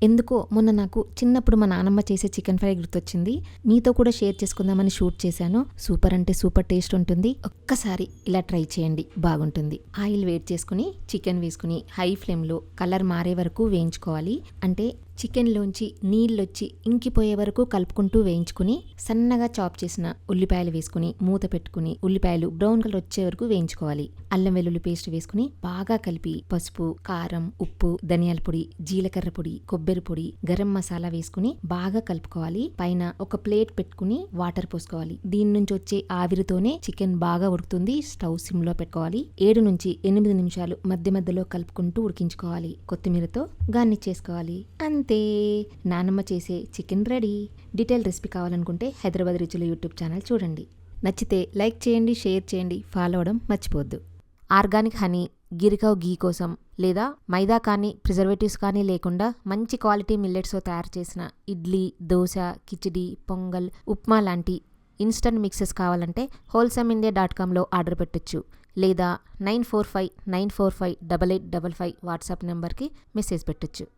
ఎందుకో మొన్న నాకు చిన్నప్పుడు మా నానమ్మ చేసే చికెన్ ఫ్రై గుర్తొచ్చింది. మీతో కూడా షేర్ చేసుకుందామని షూట్ చేశాను. సూపర్ అంటే సూపర్ టేస్ట్ ఉంటుంది. ఒక్కసారి ఇలా ట్రై చేయండి, బాగుంటుంది. ఆయిల్ వేడి చేసుకుని చికెన్ వేసుకుని హై ఫ్లేమ్లో కలర్ మారే వరకు వేయించుకోవాలి. అంటే చికెన్లోంచి నీళ్ళొచ్చి ఇంకిపోయే వరకు కలుపుకుంటూ వేయించుకుని సన్నగా చాప్ చేసిన ఉల్లిపాయలు వేసుకుని మూత పెట్టుకుని ఉల్లిపాయలు బ్రౌన్ కలర్ వచ్చే వరకు వేయించుకోవాలి. అల్లం వెల్లుల్లి పేస్ట్ వేసుకుని బాగా కలిపి పసుపు, కారం, ఉప్పు, ధనియాల పొడి, జీలకర్ర పొడి, కొబ్బరి పొడి, గరం మసాలా వేసుకుని బాగా కలుపుకోవాలి. పైన ఒక ప్లేట్ పెట్టుకుని వాటర్ పోసుకోవాలి. దీని నుంచి వచ్చే ఆవిరితోనే చికెన్ బాగా ఉడుకుతుంది. స్టవ్ సిమ్ లో పెట్టుకోవాలి. 7 నుంచి 8 నిమిషాలు మధ్య మధ్యలో కలుపుకుంటూ ఉడికించుకోవాలి. కొత్తిమీరతో గార్నిష్ చేసుకోవాలి. అంతే, నానమ్మ చేసే చికెన్ రెడీ. డీటెయిల్ రెసిపీ కావాలనుకుంటే హైదరాబాద్ రుచుల యూట్యూబ్ ఛానల్ చూడండి. నచ్చితే లైక్ చేయండి, షేర్ చేయండి, ఫాలో అవడం మర్చిపోవద్దు. ఆర్గానిక్ హనీ, గిరికవ్ గీ కోసం లేదా మైదా కానీ ప్రిజర్వేటివ్స్ కానీ లేకుండా మంచి క్వాలిటీ మిల్లెట్స్తో తయారు చేసిన ఇడ్లీ, దోశ, కిచిడి, పొంగల్, ఉప్మా లాంటి ఇన్స్టంట్ మిక్సెస్ కావాలంటే wholesameindia.comలో ఆర్డర్ పెట్టొచ్చు. లేదా 9459458855 వాట్సాప్ నెంబర్కి మెసేజ్ పెట్టొచ్చు.